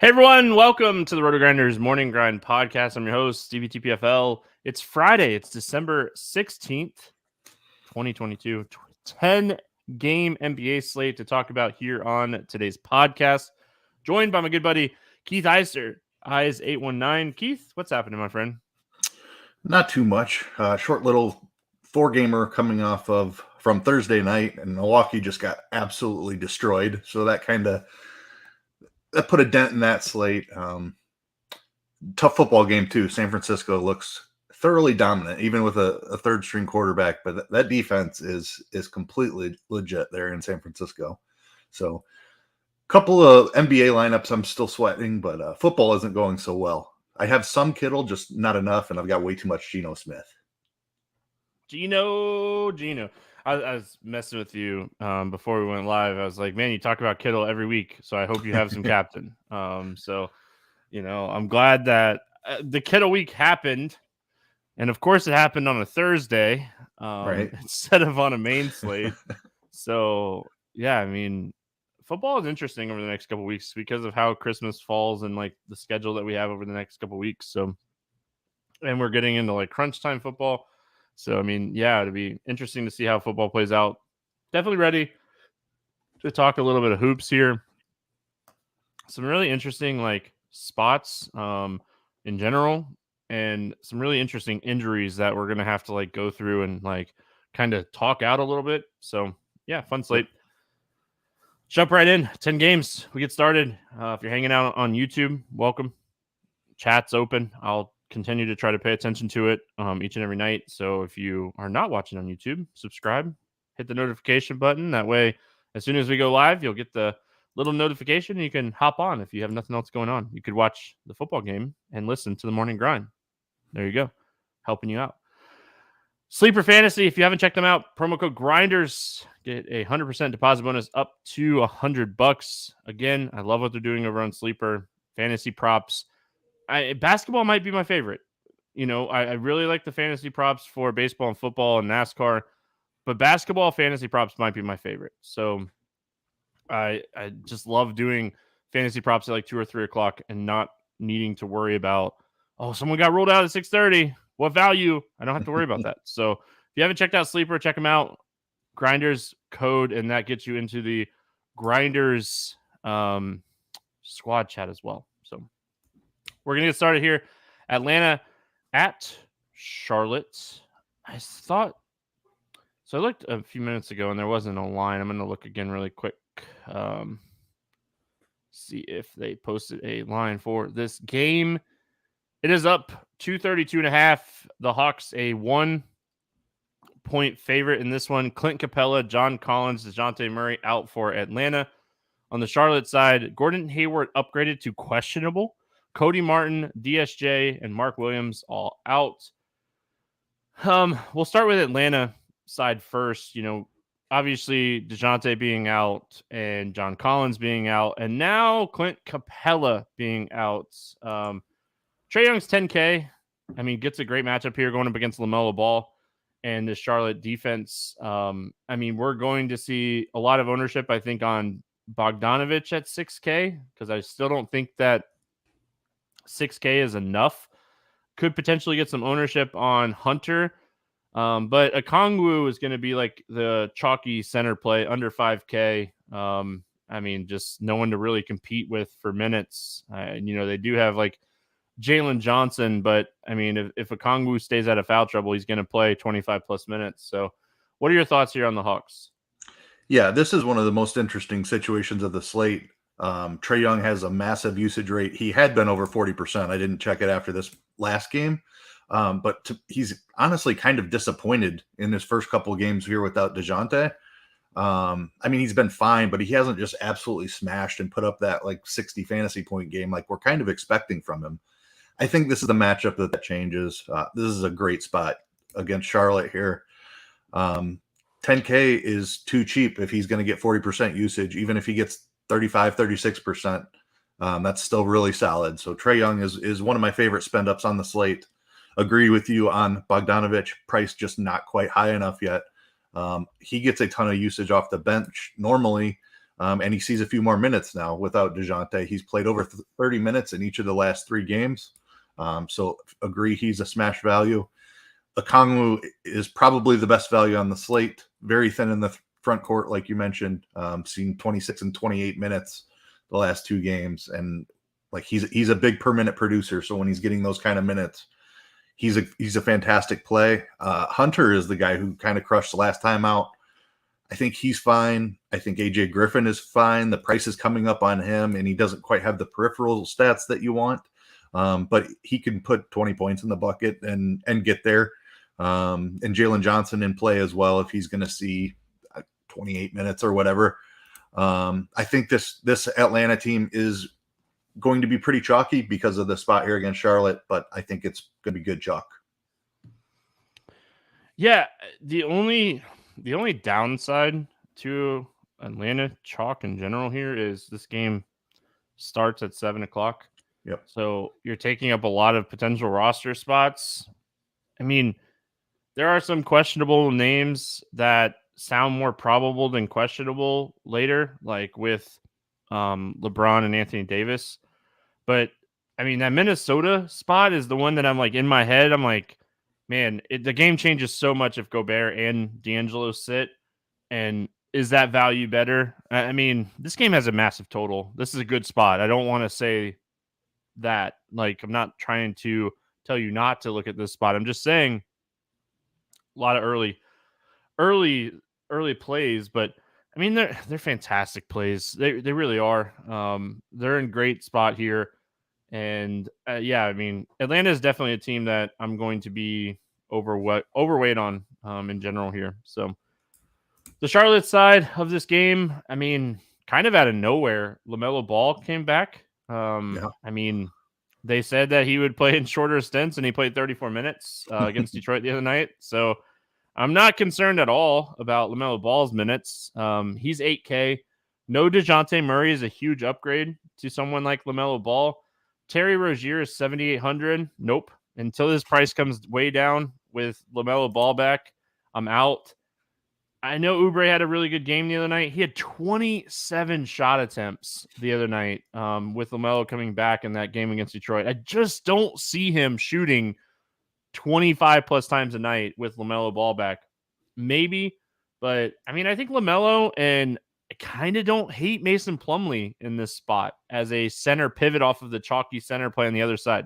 Hey everyone, welcome to the RotoGrinders Morning Grind Podcast. I'm your host, Stevietpfl. It's Friday. It's December 16th, 2022. 10-game NBA slate to talk about here on today's podcast. Joined by my good buddy, Keith Eys819. Keith, what's happening, my friend? Not too much. Short little 4-gamer coming off from Thursday night, and Milwaukee just got absolutely destroyed. So that put a dent in that slate. Tough football game too. San Francisco looks thoroughly dominant, even with a third string quarterback. But that defense is completely legit there in San Francisco. So a couple of NBA lineups I'm still sweating, but football isn't going so well. I have some Kittle, just not enough, and I've got way too much Geno Smith. Geno. I was messing with you before we went live. I was like, man, you talk about Kittle every week, so I hope you have some captain. So, I'm glad that the Kittle week happened, and of course it happened on a Thursday Right. instead of on a main slate. So, yeah, I mean, football is interesting over the next couple of weeks because of how Christmas falls and like the schedule that we have over the next couple of weeks. So, and we're getting into like crunch time football. So, I mean, yeah, it'd be interesting to see how football plays out. Definitely ready to talk a little bit of hoops here. Some really interesting like spots in general, and some really interesting injuries that we're going to have to like go through and like kind of talk out a little bit. So, yeah, fun slate. Jump right in. 10 games. We get started. If you're hanging out on YouTube, welcome. Chat's open. I'll continue to try to pay attention to it each and every night. So if you are not watching on YouTube, subscribe, hit the notification button. That way, as soon as we go live, you'll get the little notification and you can hop on if you have nothing else going on. You could watch the football game and listen to the morning grind. There you go. Helping you out. Sleeper Fantasy, if you haven't checked them out, promo code Grinders, get a 100% deposit bonus up to $100. Again, I love what they're doing over on Sleeper. Fantasy props. Basketball might be my favorite. I really like the fantasy props for baseball and football and NASCAR, but basketball fantasy props might be my favorite. So I just love doing fantasy props at like 2 or 3 o'clock and not needing to worry about, oh, someone got rolled out at 6:30. What value? I don't have to worry about that. So if you haven't checked out Sleeper, check them out. Grinders code, and that gets you into the Grinders squad chat as well. So we're going to get started here. Atlanta at Charlotte. I looked a few minutes ago and there wasn't a line. I'm going to look again really quick. See if they posted a line for this game. It is up 232.5. The Hawks a 1-point favorite in this one. Clint Capella, John Collins, DeJounte Murray out for Atlanta. On the Charlotte side, Gordon Hayward upgraded to questionable. Cody Martin, DSJ, and Mark Williams all out. We'll start with Atlanta side first. Obviously DeJounte being out and John Collins being out, and now Clint Capella being out. Trae Young's 10K. I mean, gets a great matchup here going up against LaMelo Ball and the Charlotte defense. I mean, we're going to see a lot of ownership, I think, on Bogdanovich at 6K, because I still don't think that 6K is enough. Could potentially get some ownership on Hunter. But Okongwu is going to be like the chalky center play under 5K. I mean, just no one to really compete with for minutes. They do have like Jalen Johnson, but I mean, if Okongwu stays out of foul trouble, he's going to play 25 plus minutes. So what are your thoughts here on the Hawks? Yeah, this is one of the most interesting situations of the slate. Trae Young has a massive usage rate. He had been over 40%. I didn't check it after this last game. But he's honestly kind of disappointed in his first couple of games here without DeJounte. I mean, he's been fine, but he hasn't just absolutely smashed and put up that like 60 fantasy point game like we're kind of expecting from him. I think this is the matchup that changes. This is a great spot against Charlotte here. 10K is too cheap if he's going to get 40% usage. Even if he gets 35, 36%, that's still really solid. So Trae Young is one of my favorite spend ups on the slate. Agree with you on Bogdanovich. Price just not quite high enough yet. He gets a ton of usage off the bench normally, And he sees a few more minutes now without DeJounte. He's played over 30 minutes in each of the last 3 games. So agree he's a smash value. Okongwu is probably the best value on the slate. Very thin in the front court, like you mentioned. Seen 26 and 28 minutes the last 2 games. And like he's a big per minute producer. So when he's getting those kind of minutes, he's a fantastic play. Hunter is the guy who kind of crushed the last time out. I think he's fine. I think AJ Griffin is fine. The price is coming up on him, and he doesn't quite have the peripheral stats that you want. But he can put 20 points in the bucket and get there. And Jalen Johnson in play as well if he's going to see 28 minutes or whatever. I think this Atlanta team is going to be pretty chalky because of the spot here against Charlotte, but I think it's going to be good chalk. Yeah, the only downside to Atlanta chalk in general here is this game starts at 7:00. Yep. So you're taking up a lot of potential roster spots. I mean, there are some questionable names that sound more probable than questionable later, like with LeBron and Anthony Davis. But I mean, that Minnesota spot is the one that I'm like in my head. I'm like, man, the game changes so much if Gobert and D'Angelo sit. And is that value better? I mean, this game has a massive total. This is a good spot. I don't want to say that. Like, I'm not trying to tell you not to look at this spot. I'm just saying a lot of early plays, but I mean, they're fantastic plays. They really are. They're in great spot here. And yeah, I mean, Atlanta is definitely a team that I'm going to be overweight on in general here. So the Charlotte side of this game, I mean, kind of out of nowhere, LaMelo Ball came back. Yeah. I mean, they said that he would play in shorter stints, and he played 34 minutes against Detroit the other night. So I'm not concerned at all about LaMelo Ball's minutes. He's 8K. No DeJounte Murray is a huge upgrade to someone like LaMelo Ball. Terry Rozier is 7,800. Nope. Until this price comes way down with LaMelo Ball back, I'm out. I know Oubre had a really good game the other night. He had 27 shot attempts the other night with LaMelo coming back in that game against Detroit. I just don't see him shooting 25 plus times a night with LaMelo Ball back. Maybe, but I mean, I think LaMelo, and I kind of don't hate Mason Plumlee in this spot as a center pivot off of the chalky center play on the other side.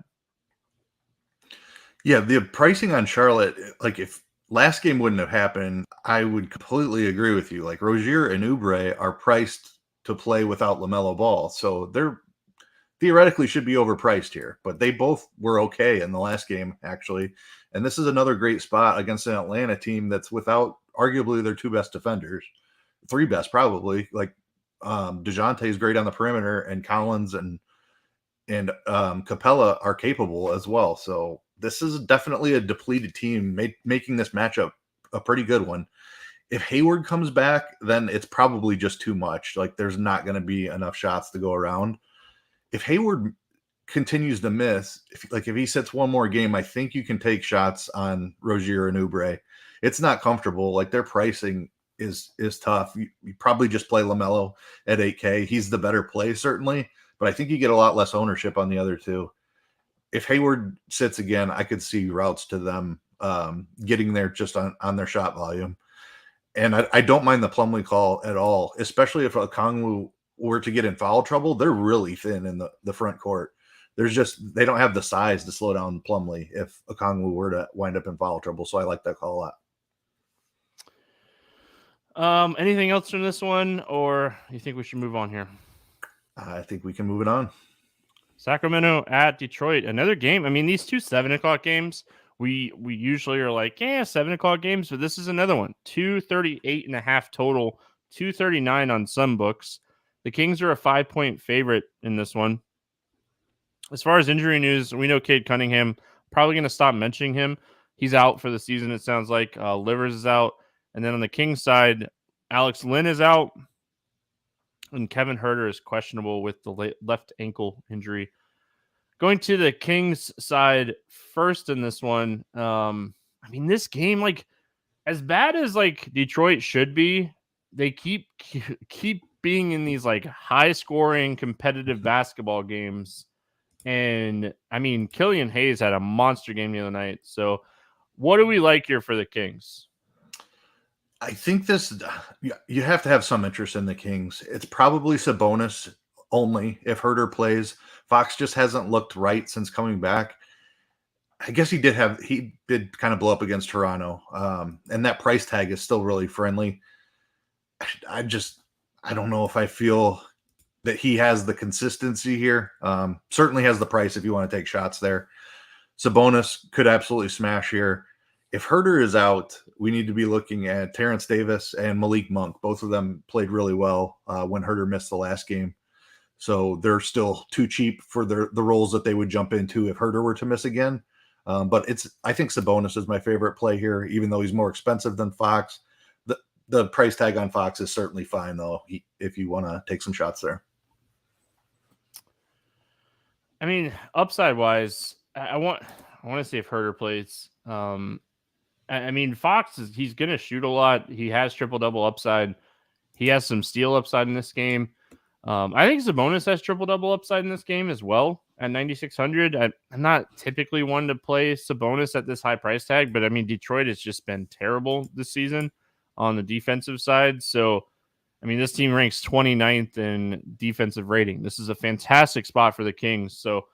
Yeah, the pricing on Charlotte, like if last game wouldn't have happened, I would completely agree with you. Like Rozier and Oubre are priced to play without LaMelo Ball. So they're theoretically should be overpriced here, but they both were okay in the last game, actually. And this is another great spot against an Atlanta team that's without arguably their 2 best defenders, 3 best probably. Like DeJounte is great on the perimeter, and Collins and Capella are capable as well. So this is definitely a depleted team making this matchup a pretty good one. If Hayward comes back, then it's probably just too much. Like there's not going to be enough shots to go around. If Hayward continues to miss, if he sits one more game, I think you can take shots on Rozier and Oubre. It's not comfortable. Like their pricing is tough. You probably just play LaMelo at 8K. He's the better play, certainly, but I think you get a lot less ownership on the other two. If Hayward sits again, I could see routes to them getting there just on their shot volume. And I don't mind the Plumlee call at all, especially if Okongwu were to get in foul trouble. They're really thin in the front court. They don't have the size to slow down Plumlee if Okongwu were to wind up in foul trouble. So I like that call a lot. Anything else from this one, or you think we should move on here? I think we can move it on. Sacramento at Detroit, another game. I mean, these 2 7:00 games, we usually are like, 7:00 games, but this is another one. 238.5 total, 239 on some books. The Kings are a 5-point favorite in this one. As far as injury news, we know Cade Cunningham, probably going to stop mentioning him. He's out for the season, it sounds like. Livers is out. And then on the Kings side, Alex Lynn is out. And Kevin Huerter is questionable with the left ankle injury. Going to the Kings side first in this one. I mean, this game, like, as bad as like Detroit should be, they keep being in these like high scoring competitive basketball games. And I mean, Killian Hayes had a monster game the other night. So what do we like here for the Kings? I think you have to have some interest in the Kings. It's probably Sabonis only if Herter plays. Fox just hasn't looked right since coming back. I guess he did kind of blow up against Toronto. And that price tag is still really friendly. I don't know if I feel that he has the consistency here. Certainly has the price if you want to take shots there. Sabonis could absolutely smash here. If Herter is out, we need to be looking at Terrence Davis and Malik Monk. Both of them played really well when Herter missed the last game. So they're still too cheap for the roles that they would jump into if Herter were to miss again. But I think Sabonis is my favorite play here, even though he's more expensive than Fox. The price tag on Fox is certainly fine, though, if you want to take some shots there. I mean, upside wise, I want to see if Herter plays. I mean, Fox he's going to shoot a lot. He has triple-double upside. He has some steal upside in this game. I think Sabonis has triple-double upside in this game as well at 9,600. I'm not typically one to play Sabonis at this high price tag, but I mean, Detroit has just been terrible this season on the defensive side. So, I mean, this team ranks 29th in defensive rating. This is a fantastic spot for the Kings. So,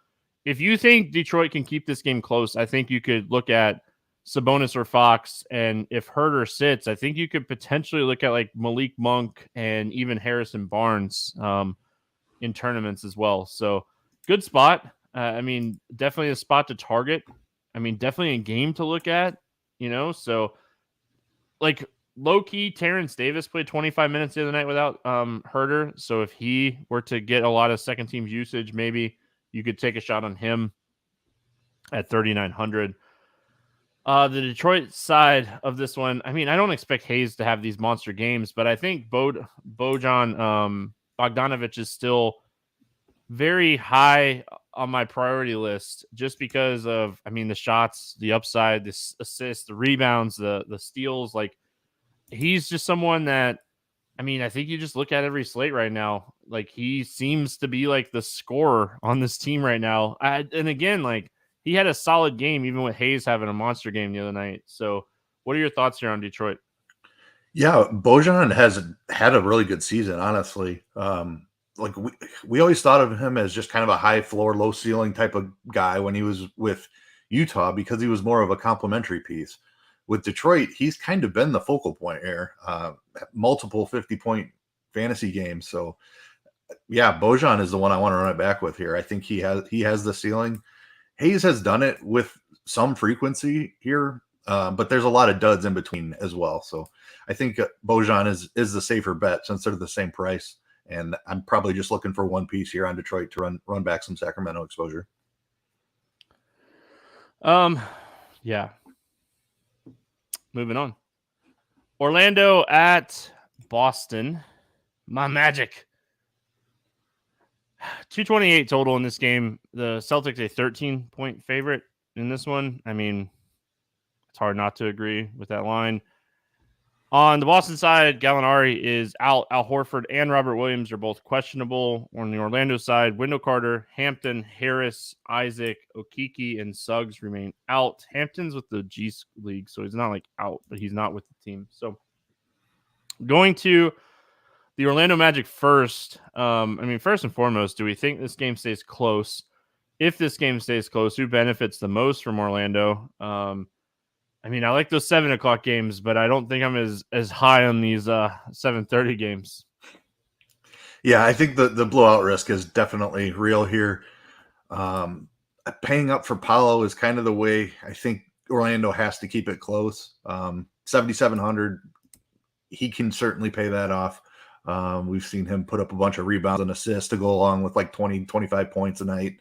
if you think Detroit can keep this game close, I think you could look at Sabonis or Fox. And if Herter sits, I think you could potentially look at like Malik Monk and even Harrison Barnes in tournaments as well. So good spot. I mean, definitely a spot to target. I mean, definitely a game to look at, so like low key Terrence Davis played 25 minutes the other night without Herter. So if he were to get a lot of second team usage, maybe you could take a shot on him at 3,900. The Detroit side of this one, I mean, I don't expect Hayes to have these monster games, but I think Bojan Bogdanovic is still very high on my priority list just because of, I mean, the shots, the upside, the assists, the rebounds, the steals. Like, he's just someone that, I mean, I think you just look at every slate right now. Like, he seems to be like the scorer on this team right now. And again, like, he had a solid game, even with Hayes having a monster game the other night. So what are your thoughts here on Detroit? Yeah, Bojan has had a really good season, honestly. Like we always thought of him as just kind of a high floor, low ceiling type of guy when he was with Utah because he was more of a complementary piece. With Detroit, he's kind of been the focal point here, multiple 50-point fantasy games. So yeah, Bojan is the one I want to run it back with here. I think he has the ceiling. Hayes has done it with some frequency here, but there's a lot of duds in between as well. So I think Bojan is the safer bet since they're the same price. And I'm probably just looking for one piece here on Detroit to run back some Sacramento exposure. Yeah. Moving on. Orlando at Boston. My Magic. 228 total in this game. The Celtics a 13-point favorite in this one. I mean, it's hard not to agree with that line. On the Boston side, Gallinari is out. Al Horford and Robert Williams are both questionable. On the Orlando side, Wendell Carter, Hampton, Harris, Isaac, Okeke, and Suggs remain out. Hampton's with the G League, so he's not like out, but he's not with the team. So going to the Orlando Magic first. I mean, first and foremost, do we think this game stays close? If this game stays close, who benefits the most from Orlando? I mean, I like those 7 o'clock games, but I don't think I'm as high on these 7:30 games. Yeah, I think the blowout risk is definitely real here. Paying up for Paolo is kind of the way I think Orlando has to keep it close. 7,700, he can certainly pay that off. We've seen him put up a bunch of rebounds and assists to go along with like 20, 25 points a night.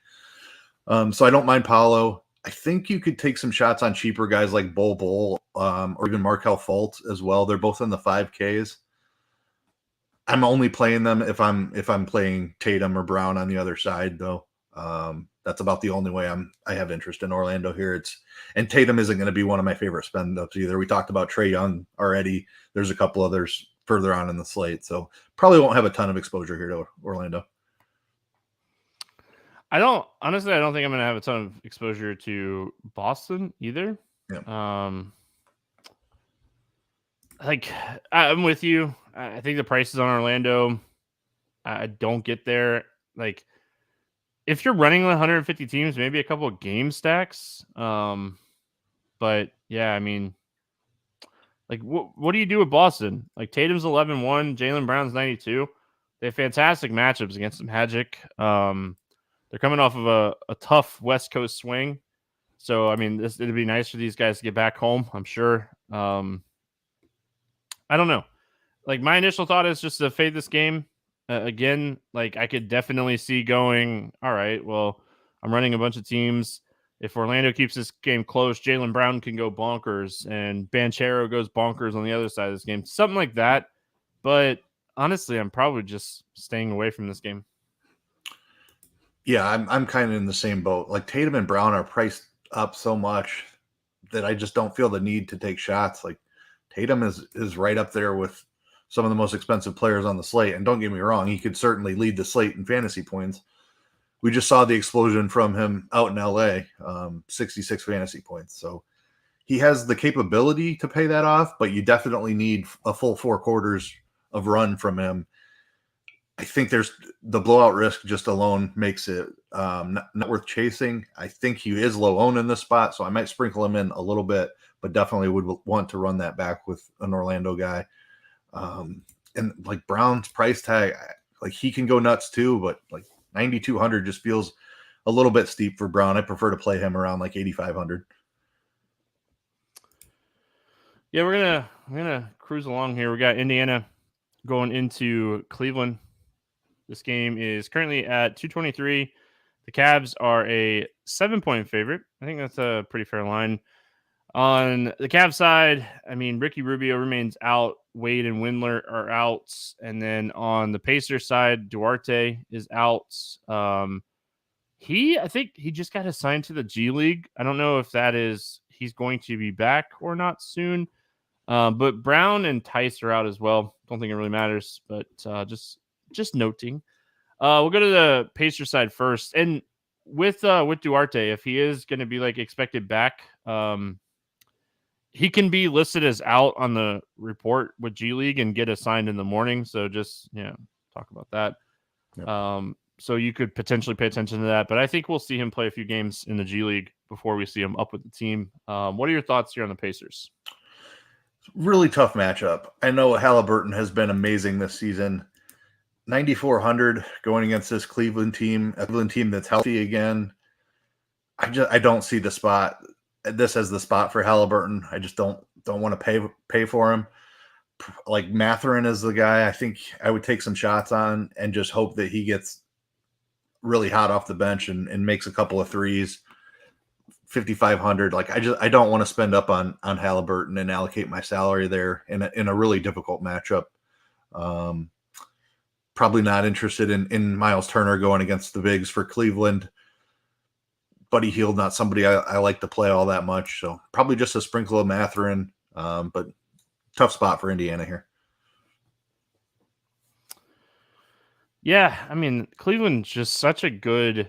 So I don't mind Paolo. I think you could take some shots on cheaper guys like Bol or even Markelle Fultz as well. They're both in the 5Ks. I'm only playing them if I'm playing Tatum or Brown on the other side, though. That's about the only way I have interest in Orlando here. And Tatum isn't going to be one of my favorite spend ups either. We talked about Trae Young already. There's a couple others further on in the slate. So probably won't have a ton of exposure here to Orlando. I don't think I'm going to have a ton of exposure to Boston either. Yeah. Like, I'm with you. I think the prices on Orlando, I don't get there. Like, if you're running 150 teams, maybe a couple of game stacks. But yeah, I mean, like, what do you do with Boston? Like, Tatum's 11-1, Jaylen Brown's 92. They have fantastic matchups against the Magic. They're coming off of a tough West Coast swing. So, I mean, it'd be nice for these guys to get back home, I'm sure. I don't know. Like, my initial thought is just to fade this game. Again, like, I could definitely see going, all right, well, I'm running a bunch of teams. If Orlando keeps this game close, Jaylen Brown can go bonkers and Banchero goes bonkers on the other side of this game. Something like that. But honestly, I'm probably just staying away from this game. Yeah, I'm kind of in the same boat. Like, Tatum and Brown are priced up so much that I just don't feel the need to take shots. Like, Tatum is right up there with some of the most expensive players on the slate. And don't get me wrong, he could certainly lead the slate in fantasy points. We just saw the explosion from him out in LA, 66 fantasy points. So he has the capability to pay that off, but you definitely need a full 4 quarters of run from him. I think there's the blowout risk just alone makes it not worth chasing. I think he is low owned in this spot, so I might sprinkle him in a little bit, but definitely would want to run that back with an Orlando guy. And like Brown's price tag, like he can go nuts too, but like 9,200 just feels a little bit steep for Brown. I prefer to play him around like 8,500. Yeah, we're gonna cruise along here. We got Indiana going into Cleveland. This game is currently at 223. The Cavs are a 7-point favorite. I think that's a pretty fair line. On the Cavs side, I mean, Ricky Rubio remains out. Wade and Windler are out. And then on the Pacers side, Duarte is out. I think he just got assigned to the G League. I don't know if that is he's going to be back or not soon. But Brown and Tice are out as well. Don't think it really matters, but just noting. We'll go to the Pacers side first. And with Duarte, if he is going to be like expected back, he can be listed as out on the report with G League and get assigned in the morning. So just, talk about that. Yep. So you could potentially pay attention to that. But I think we'll see him play a few games in the G League before we see him up with the team. What are your thoughts here on the Pacers? Really tough matchup. I know Halliburton has been amazing this season. 9,400 going against this Cleveland team, a Cleveland team that's healthy again. I don't see the spot. This as the spot for Halliburton. I just don't want to pay for him. Like Mathurin is the guy I think I would take some shots on and just hope that he gets really hot off the bench and makes a couple of threes. 5,500. Like I don't want to spend up on Halliburton and allocate my salary there in a really difficult matchup. Probably not interested in Miles Turner going against the bigs for Cleveland. Buddy Hield, not somebody I like to play all that much. So probably just a sprinkle of Mathurin, but tough spot for Indiana here. Yeah, I mean, Cleveland's just such a good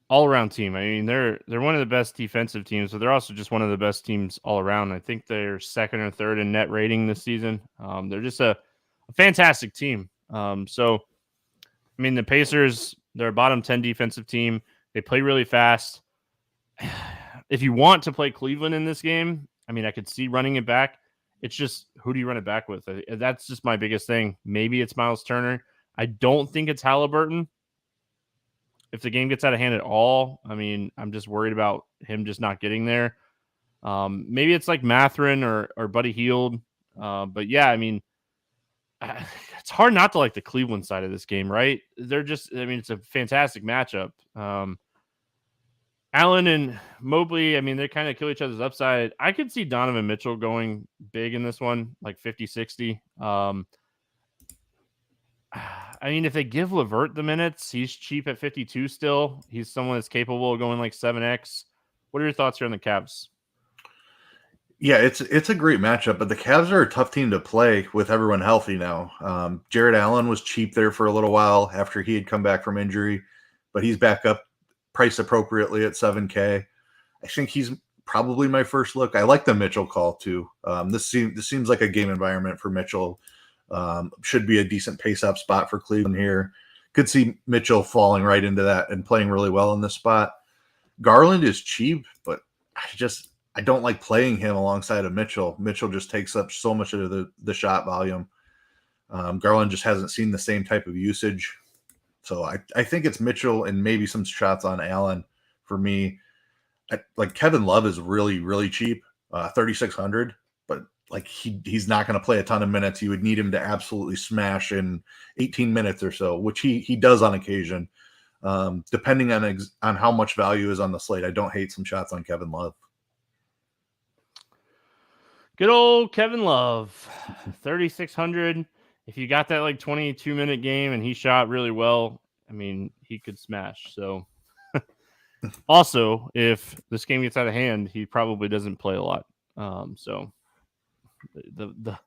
all-around team. I mean, they're one of the best defensive teams, but they're also just one of the best teams all around. I think they're second or third in net rating this season. They're just a fantastic team. So, I mean, the Pacers, they're a bottom 10 defensive team. They play really fast. If you want to play Cleveland in this game, I mean, I could see running it back. It's just, who do you run it back with? That's just my biggest thing. Maybe it's Miles Turner. I don't think it's Halliburton. If the game gets out of hand at all, I mean, I'm just worried about him just not getting there. Maybe it's like Mathurin or Buddy Hield. But yeah, I mean, it's hard not to like the Cleveland side of this game, right? They're just, I mean, it's a fantastic matchup. Allen and Mobley, I mean, they kind of kill each other's upside. I could see Donovan Mitchell going big in this one, like 50, 60. I mean, if they give LeVert the minutes, he's cheap at 52 still. He's someone that's capable of going like 7X. What are your thoughts here on the Cavs? Yeah, it's a great matchup, but the Cavs are a tough team to play with everyone healthy now. Jared Allen was cheap there for a little while after he had come back from injury, but he's back up priced appropriately at 7K. I think he's probably my first look. I like the Mitchell call too. This seems like a game environment for Mitchell. Should be a decent pace up spot for Cleveland here. Could see Mitchell falling right into that and playing really well in this spot. Garland is cheap, but I don't like playing him alongside of Mitchell. Mitchell just takes up so much of the shot volume. Garland just hasn't seen the same type of usage. So I think it's Mitchell and maybe some shots on Allen for me. Like Kevin Love is really, really cheap, 3,600, but like he's not going to play a ton of minutes. You would need him to absolutely smash in 18 minutes or so, which he does on occasion. Depending on how much value is on the slate, I don't hate some shots on Kevin Love. Good old Kevin Love, 3,600. If you got that like 22-minute game and he shot really well, I mean, he could smash. So also, if this game gets out of hand, he probably doesn't play a lot. So the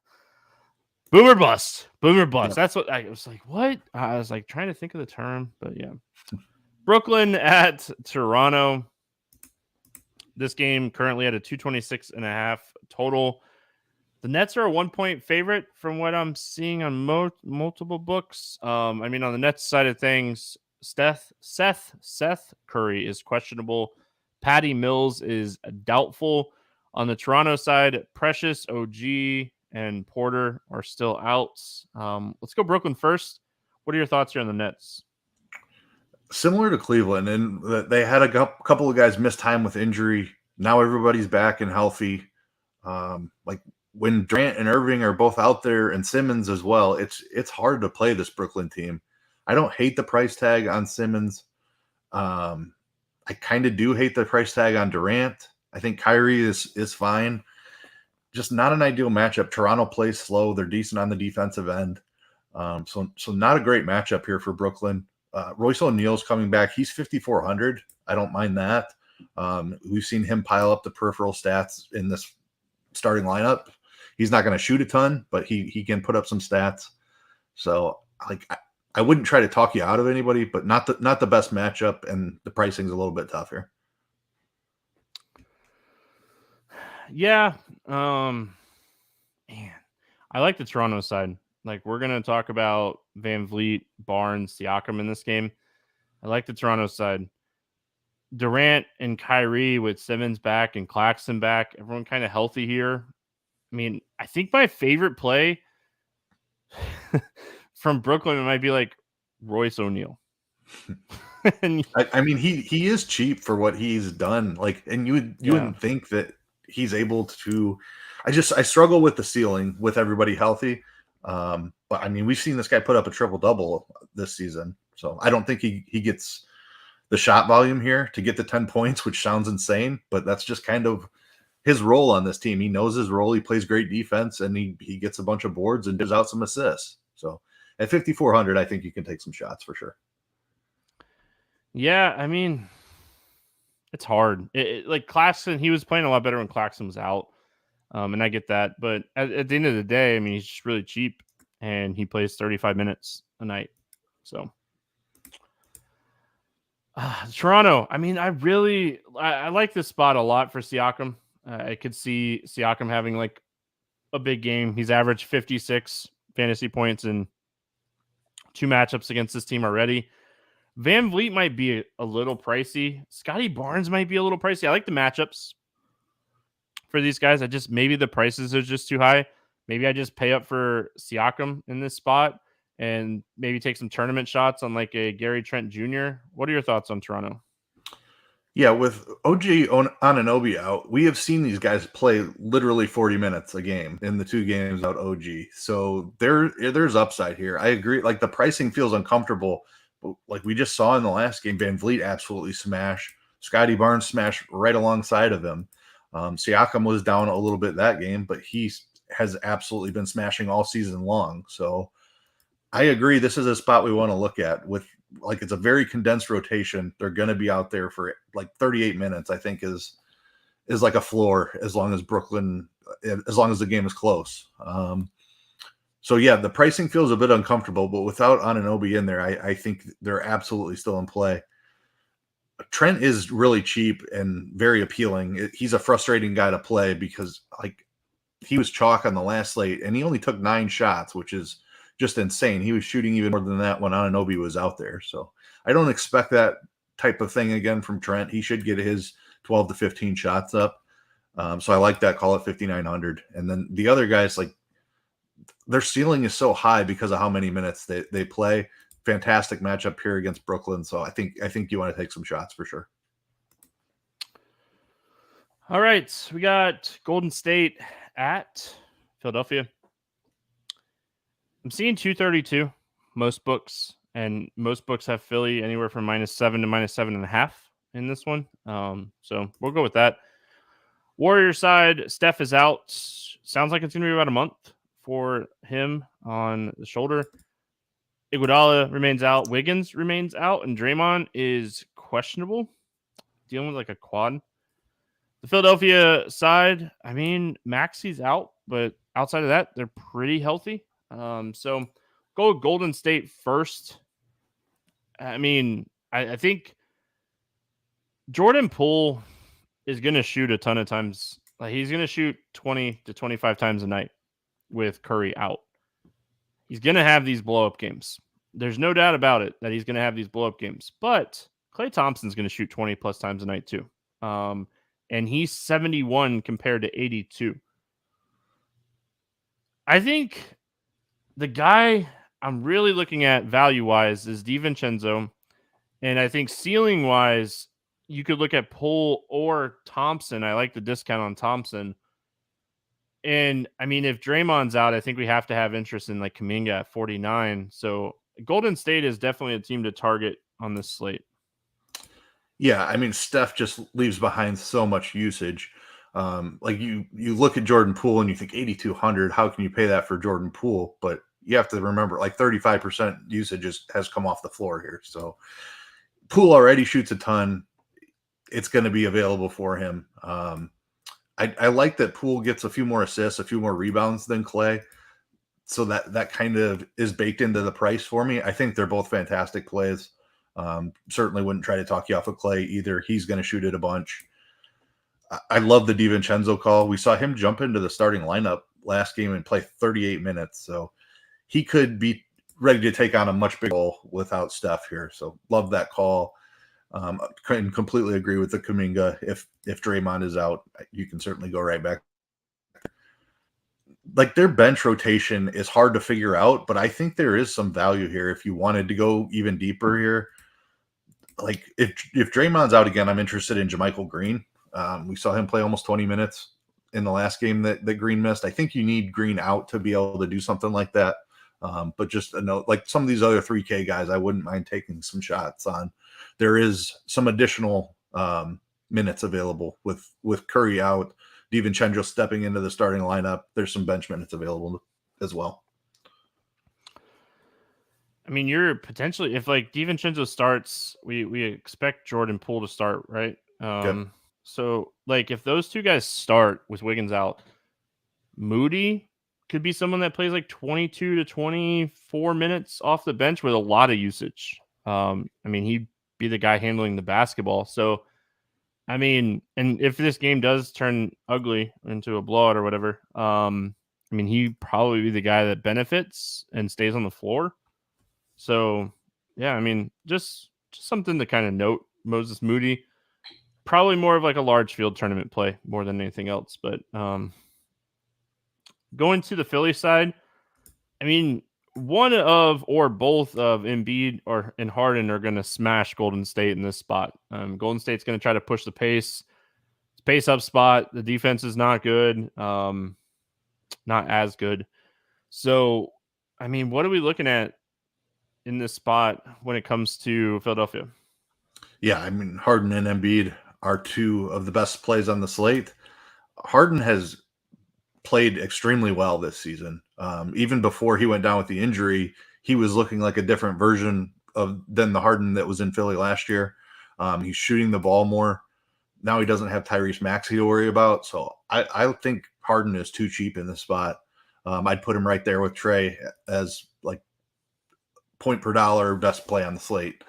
boomer bust. Yeah. That's what I was like. What? I was like trying to think of the term, but yeah. Brooklyn at Toronto. This game currently at a 226.5 total. The Nets are a 1-point favorite from what I'm seeing on multiple books. I mean, on the Nets side of things, Seth Curry is questionable. Patty Mills is doubtful. On the Toronto side, Precious, OG, and Porter are still out. Let's go Brooklyn first. What are your thoughts here on the Nets? Similar to Cleveland, and they had a couple of guys miss time with injury. Now everybody's back and healthy. Like when Durant and Irving are both out there, and Simmons as well, it's hard to play this Brooklyn team. I don't hate the price tag on Simmons. I kind of do hate the price tag on Durant. I think Kyrie is fine. Just not an ideal matchup. Toronto plays slow. They're decent on the defensive end. So not a great matchup here for Brooklyn. Royce O'Neal's coming back. He's 5,400. I don't mind that. We've seen him pile up the peripheral stats in this starting lineup. He's not going to shoot a ton, but he can put up some stats. So like I wouldn't try to talk you out of anybody, but not the best matchup, and the pricing's a little bit tougher. Yeah. Man, I like the Toronto side. Like, we're going to talk about Van Vliet, Barnes, Siakam in this game. I like the Toronto side. Durant and Kyrie with Simmons back and Claxton back. Everyone kind of healthy here. I mean, I think my favorite play from Brooklyn might be like Royce O'Neal. I mean, he is cheap for what he's done. Like, and you wouldn't think that he's able to. I struggle with the ceiling with everybody healthy. But I mean, we've seen this guy put up a triple-double this season. So I don't think he gets the shot volume here to get the 10 points, which sounds insane, but that's just kind of his role on this team. He knows his role. He plays great defense, and he gets a bunch of boards and gives out some assists. So at 5,400, I think you can take some shots for sure. Yeah, I mean, it's hard. Like Claxton, he was playing a lot better when Claxton was out. And I get that. But at the end of the day, I mean, he's just really cheap, and he plays 35 minutes a night. So Toronto, I mean, I like this spot a lot for Siakam. I could see Siakam having like a big game. He's averaged 56 fantasy points in 2 matchups against this team already. Van Vliet might be a little pricey. Scotty Barnes might be a little pricey. I like the matchups for these guys. Maybe the prices are just too high. Maybe I just pay up for Siakam in this spot and maybe take some tournament shots on like a Gary Trent Jr. What are your thoughts on Toronto? Yeah, with OG Anunoby out, we have seen these guys play literally 40 minutes a game in the 2 games out OG. So there's upside here. I agree. Like, the pricing feels uncomfortable, but like we just saw in the last game, Van Vliet absolutely smashed. Scotty Barnes smashed right alongside of him. Siakam was down a little bit that game, but he has absolutely been smashing all season long. So I agree. This is a spot we want to look at with, like, it's a very condensed rotation. They're going to be out there for like 38 minutes, I think is is like a floor as long as the game is close. So yeah, the pricing feels a bit uncomfortable, but without Anunoby in there, I think they're absolutely still in play. Trent is really cheap and very appealing. He's a frustrating guy to play because like he was chalk on the last slate and he only took 9 shots, which is just insane. He was shooting even more than that when Anunoby was out there. So I don't expect that type of thing again from Trent. He should get his 12 to 15 shots up. So I like that call at 5,900. And then the other guys, like their ceiling is so high because of how many minutes they play. Fantastic matchup here against Brooklyn. So I think you want to take some shots for sure. All right. We got Golden State at Philadelphia. I'm seeing 232 most books, and most books have Philly anywhere from -7 to -7.5 in this one. So we'll go with that. Warrior side, Steph is out. Sounds like it's going to be about a month for him on the shoulder. Iguodala remains out. Wiggins remains out, and Draymond is questionable, dealing with like a quad. The Philadelphia side, I mean, Maxi's out, but outside of that, they're pretty healthy. So go with Golden State first. I mean, I think Jordan Poole is going to shoot a ton of times. Like he's going to shoot 20 to 25 times a night with Curry out. He's going to have these blow-up games. There's no doubt about it that he's going to have these blow-up games. But Klay Thompson's going to shoot 20-plus times a night too. And he's 71 compared to 82. I think the guy I'm really looking at value-wise is DiVincenzo. And I think ceiling-wise, you could look at Poole or Thompson. I like the discount on Thompson. And, I mean, if Draymond's out, I think we have to have interest in, like, Kuminga at 49. So Golden State is definitely a team to target on this slate. Yeah, I mean, Steph just leaves behind so much usage. Like you look at Jordan Poole and you think 8,200. How can you pay that for Jordan Poole? But you have to remember, like 35% usage has come off the floor here. So Poole already shoots a ton. It's going to be available for him. I like that Poole gets a few more assists, a few more rebounds than Klay. So that kind of is baked into the price for me. I think they're both fantastic plays. Certainly wouldn't try to talk you off of Klay either. He's going to shoot it a bunch. I love the DiVincenzo call. We saw him jump into the starting lineup last game and play 38 minutes. So he could be ready to take on a much bigger role without Steph here. So love that call. Can completely agree with the Kuminga. If Draymond is out, you can certainly go right back. Like their bench rotation is hard to figure out, but I think there is some value here if you wanted to go even deeper here. Like if Draymond's out again, I'm interested in JaMychal Green. We saw him play almost 20 minutes in the last game that Green missed. I think you need Green out to be able to do something like that. But just a note, like some of these other 3K guys, I wouldn't mind taking some shots on. There is some additional minutes available with Curry out, DiVincenzo stepping into the starting lineup. There's some bench minutes available as well. I mean, you're potentially, if like DiVincenzo starts, we expect Jordan Poole to start, right? Okay. So like if those two guys start with Wiggins out, Moody could be someone that plays like 22 to 24 minutes off the bench with a lot of usage. I mean, he'd be the guy handling the basketball. So, I mean, and if this game does turn ugly into a blowout or whatever, I mean, he'd probably be the guy that benefits and stays on the floor. So, yeah, I mean, just something to kind of note. Moses Moody, probably more of like a large field tournament play more than anything else. But going to the Philly side, I mean, one of or both of Embiid and Harden are going to smash Golden State in this spot. Golden State's going to try to push the pace. It's pace up spot. The defense is not good, not as good. So, I mean, what are we looking at in this spot when it comes to Philadelphia? Yeah, I mean, Harden and Embiid are two of the best plays on the slate. Harden has played extremely well this season. Even before he went down with the injury, he was looking like a different version than the Harden that was in Philly last year. He's shooting the ball more. Now he doesn't have Tyrese Maxey to worry about. So I think Harden is too cheap in this spot. I'd put him right there with Trey as like point per dollar best play on the slate.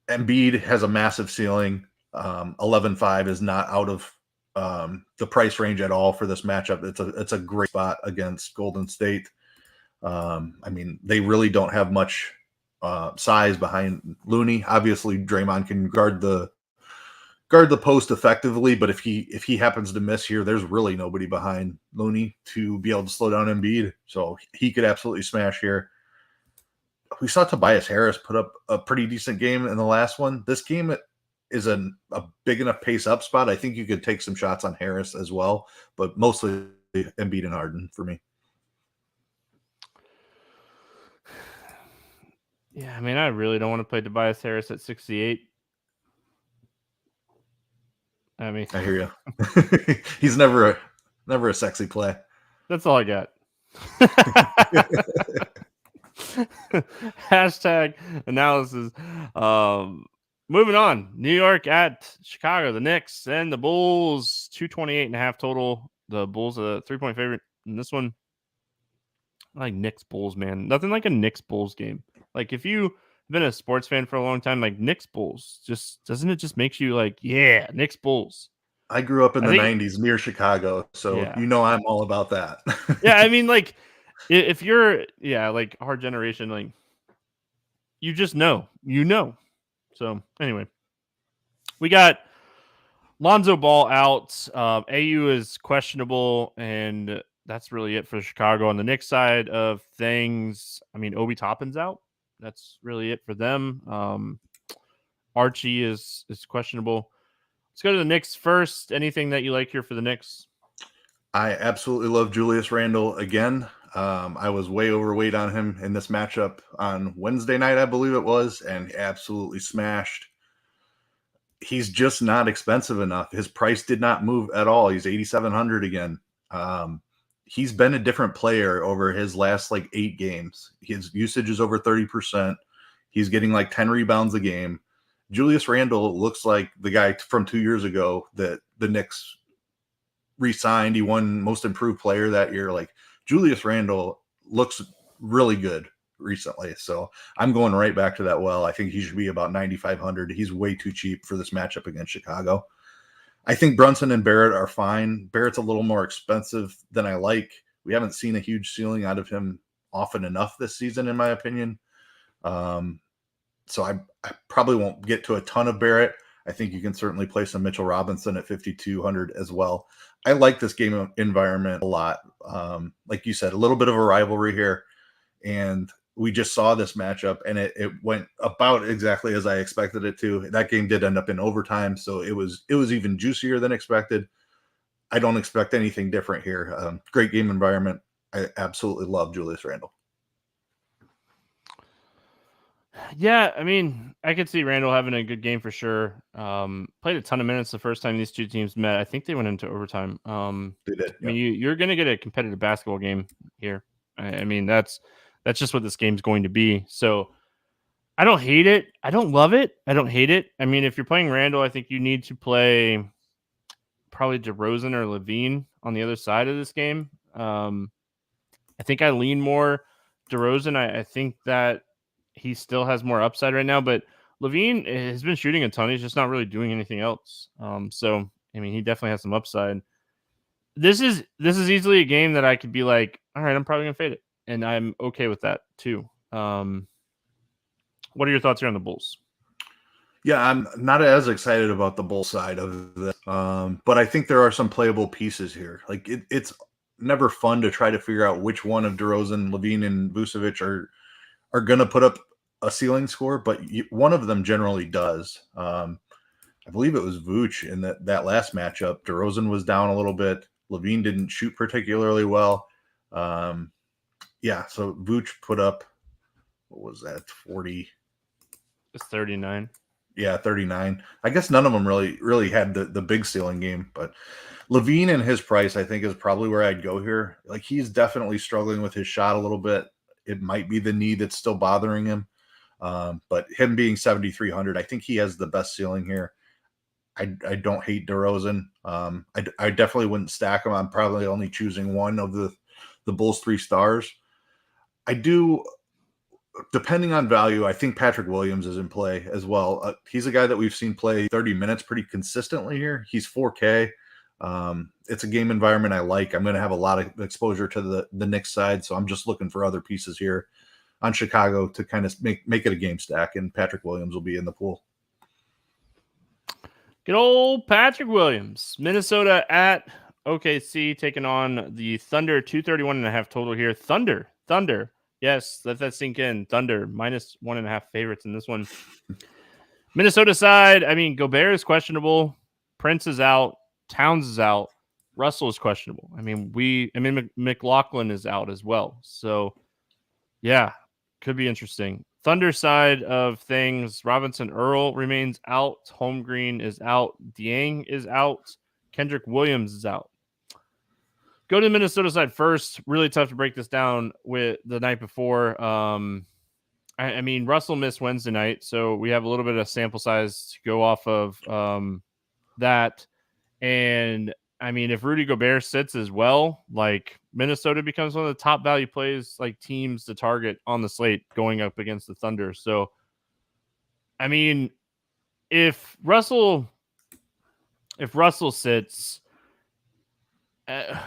Embiid has a massive ceiling. 11.5 is not out of the price range at all for this matchup. It's a great spot against Golden State. I mean, they really don't have much size behind Looney. Obviously, Draymond can guard the post effectively, but if he happens to miss here, there's really nobody behind Looney to be able to slow down Embiid. So he could absolutely smash here. We saw Tobias Harris put up a pretty decent game in the last one. This game is a big enough pace up spot. I think you could take some shots on Harris as well, but mostly Embiid and Harden for me. Yeah, I mean, I really don't want to play Tobias Harris at 68. I mean, I hear you. He's never a sexy play. That's all I got. Hashtag analysis. Moving on. New York at Chicago. The Knicks and the Bulls. 228.5 total. The Bulls are a 3-point favorite in this one. I like Knicks Bulls, man. Nothing like a Knicks Bulls game. Like if you've been a sports fan for a long time, like Knicks Bulls, just doesn't it just makes you like, yeah, Knicks Bulls. I grew up in the 90s near Chicago, so yeah. I'm all about that. Yeah, I mean, like if you're like our generation, like you just know. So anyway, we got Lonzo Ball out. AU is questionable, and that's really it for Chicago. On the Knicks side of things, I mean, Obi Toppin's out. That's really it for them. Archie is questionable. Let's go to the Knicks first. Anything that you like here for the Knicks? I absolutely love Julius Randle again. I was way overweight on him in this matchup on Wednesday night, I believe it was, and absolutely smashed. He's just not expensive enough. His price did not move at all. He's 8,700 again. He's been a different player over his last like 8 games. His usage is over 30%. He's getting like 10 rebounds a game. Julius Randle looks like the guy from 2 years ago that the Knicks re-signed. He won most improved player that year. Like Julius Randle looks really good recently. So I'm going right back to that well. I think he should be about 9,500. He's way too cheap for this matchup against Chicago. I think Brunson and Barrett are fine. Barrett's a little more expensive than I like. We haven't seen a huge ceiling out of him often enough this season, in my opinion. So I probably won't get to a ton of Barrett. I think you can certainly play some Mitchell Robinson at 5,200 as well. I like this game environment a lot. Like you said, a little bit of a rivalry here. And we just saw this matchup, and it went about exactly as I expected it to. That game did end up in overtime, so it was even juicier than expected. I don't expect anything different here. Great game environment. I absolutely love Julius Randle. Yeah, I mean, I could see Randle having a good game for sure. Played a ton of minutes the first time these two teams met. I think they went into overtime. They did. I mean, you're going to get a competitive basketball game here. I mean, that's just what this game's going to be. So I don't hate it. I don't love it. I don't hate it. I mean, if you're playing Randle, I think you need to play probably DeRozan or Levine on the other side of this game. I think I lean more DeRozan. I think that he still has more upside right now, but Levine has been shooting a ton. He's just not really doing anything else. So, I mean, he definitely has some upside. This is easily a game that I could be like, all right, I'm probably going to fade it. And I'm okay with that too. What are your thoughts here on the Bulls? Yeah, I'm not as excited about the Bulls side of this, but I think there are some playable pieces here. Like it's never fun to try to figure out which one of DeRozan, Levine, and Vucevic are going to put up a ceiling score, but one of them generally does. I believe it was Vooch in that last matchup. DeRozan was down a little bit. Levine didn't shoot particularly well. Yeah, so Vooch put up, what was that, 40? It's 39. Yeah, 39. I guess none of them really had the big ceiling game, but Levine and his price, I think, is probably where I'd go here. Like, he's definitely struggling with his shot a little bit. It might be the knee that's still bothering him. But him being 7,300, I think he has the best ceiling here. I don't hate DeRozan. I definitely wouldn't stack him. I'm probably only choosing one of the Bulls 3 stars. I do, depending on value, I think Patrick Williams is in play as well. He's a guy that we've seen play 30 minutes pretty consistently here. He's 4K. It's a game environment I like. I'm going to have a lot of exposure to the Knicks side, so I'm just looking for other pieces here on Chicago to kind of make it a game stack, and Patrick Williams will be in the pool. Good old Patrick Williams. Minnesota at OKC taking on the Thunder. 231.5 total here. Thunder. Yes, let that sink in. Thunder -1.5 favorites in this one. Minnesota side, I mean, Gobert is questionable. Prince is out. Towns is out. Russell is questionable. McLaughlin is out as well. So, yeah, could be interesting. Thunder side of things, Robinson Earl remains out. Holmgren is out. Dieng is out. Kendrick Williams is out. Go to the Minnesota side first. Really tough to break this down with the night before. Russell missed Wednesday night, so we have a little bit of sample size to go off of that. And if Rudy Gobert sits as well, like Minnesota becomes one of the top value plays, like teams to target on the slate going up against the Thunder. So, if Russell sits, I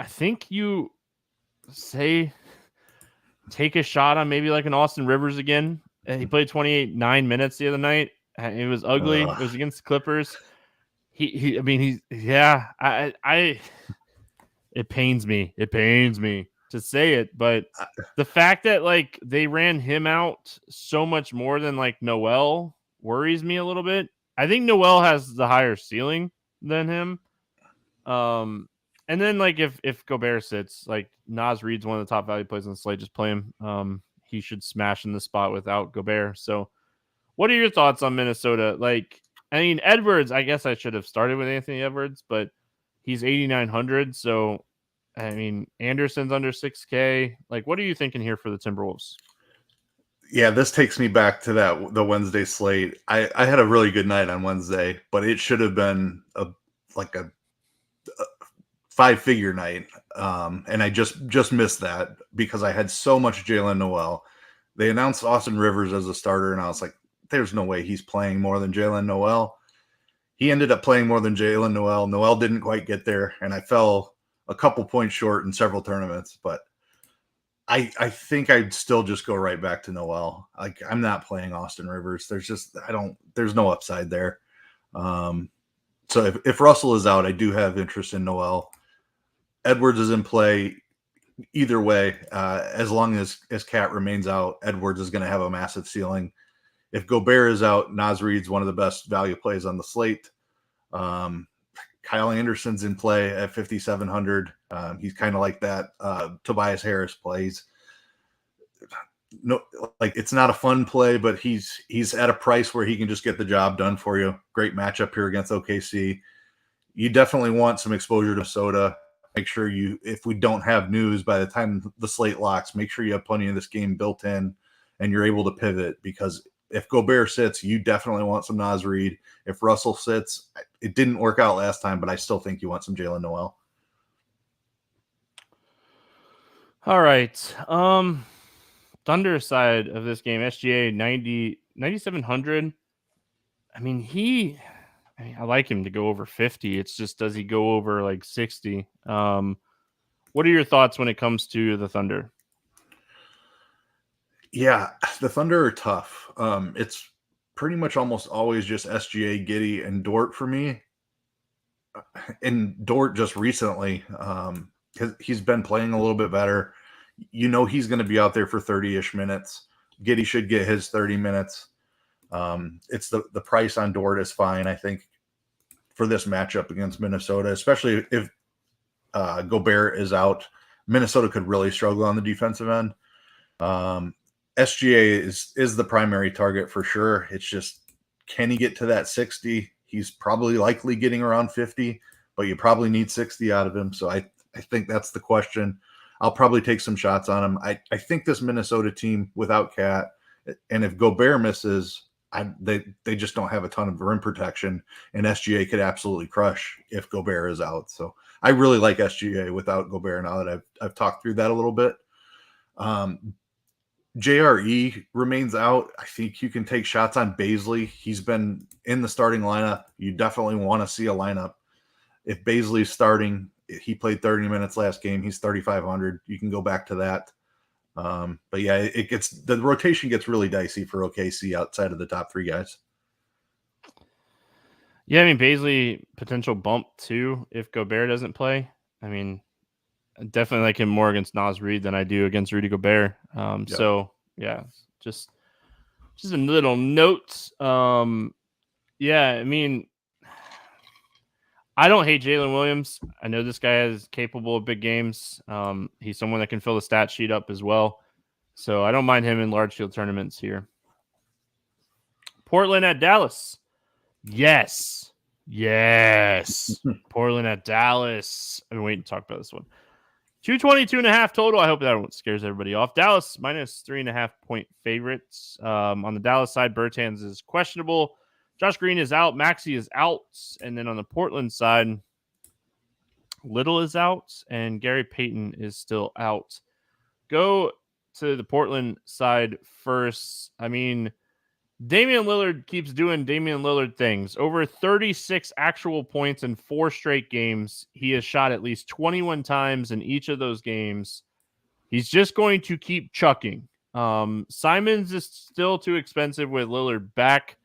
think you take a shot on maybe like an Austin Rivers again. He played 9 minutes the other night. It was ugly. It was against the Clippers. It pains me. It pains me to say it, but the fact that like they ran him out so much more than like Noel worries me a little bit. I think Noel has the higher ceiling than him. And then like if Gobert sits, like Naz Reid's one of the top value plays on the slate, just play him. He should smash in the spot without Gobert. So what are your thoughts on Minnesota? Like, Edwards, I guess I should have started with Anthony Edwards, but he's 8,900. So, Anderson's under 6K. Like, what are you thinking here for the Timberwolves? Yeah, this takes me back to the Wednesday slate. I had a really good night on Wednesday, but it should have been a 5-figure night. And I just missed that because I had so much Jalen Noel. They announced Austin Rivers as a starter, and I was like, there's no way he's playing more than Jalen Noel. He ended up playing more than Jalen Noel. Noel didn't quite get there, and I fell a couple points short in several tournaments, but I think I'd still just go right back to Noel. Like, I'm not playing Austin Rivers. There's no upside there. So if Russell is out, I do have interest in Noel. Edwards is in play either way. As long as Cat remains out, Edwards is going to have a massive ceiling. If Gobert is out, Naz Reid's one of the best value plays on the slate. Kyle Anderson's in play at 5,700. He's kind of like that Tobias Harris plays. No, like, it's not a fun play, but he's at a price where he can just get the job done for you. Great matchup here against OKC. You definitely want some exposure to Minnesota. Make sure if we don't have news by the time the slate locks, make sure you have plenty of this game built in and you're able to pivot, because if Gobert sits, you definitely want some Naz Reid. If Russell sits, it didn't work out last time, but I still think you want some Jalen Noel. All right. Thunder side of this game, SGA 9,700. I like him to go over 50. It's just, does he go over like 60? What are your thoughts when it comes to the Thunder? Yeah, the Thunder are tough. It's pretty much almost always just SGA, Giddey, and Dort for me. And Dort just recently, he's been playing a little bit better. He's going to be out there for 30-ish minutes. Giddey should get his 30 minutes. It's the price on Dort is fine, I think, for this matchup against Minnesota, especially if Gobert is out. Minnesota could really struggle on the defensive end. SGA is the primary target for sure. It's just, can he get to that 60? He's probably likely getting around 50, but you probably need 60 out of him. So I think that's the question. I'll probably take some shots on him. I think this Minnesota team without Cat, and if Gobert misses, they just don't have a ton of rim protection, and SGA could absolutely crush if Gobert is out. So I really like SGA without Gobert now that I've talked through that a little bit. JRE remains out. I think you can take shots on Bazley. He's been in the starting lineup. You definitely want to see a lineup. If Bazley's starting, he played 30 minutes last game. He's 3,500. You can go back to that. But yeah, the rotation gets really dicey for OKC outside of the top three guys. Yeah, I mean, Bazley potential bump too if Gobert doesn't play. I mean, I definitely like him more against Naz Reid than I do against Rudy Gobert. Yep. So yeah, just a little note. Yeah, I mean, I don't hate Jalen Williams. I know this guy is capable of big games. He's someone that can fill the stat sheet up as well. So I don't mind him in large field tournaments here. Portland at Dallas. Yes. Portland at Dallas. I've been waiting to talk about this one. 222.5 total. I hope that one scares everybody off. Dallas minus 3.5 point favorites. On the Dallas side, Bertans is questionable. Josh Green is out. Maxey is out. And then on the Portland side, Little is out and Gary Payton is still out. Go to the Portland side first. I mean, Damian Lillard keeps doing Damian Lillard things. Over 36 actual points in 4 straight games. He has shot at least 21 times in each of those games. He's just going to keep chucking. Simons is still too expensive with Lillard back.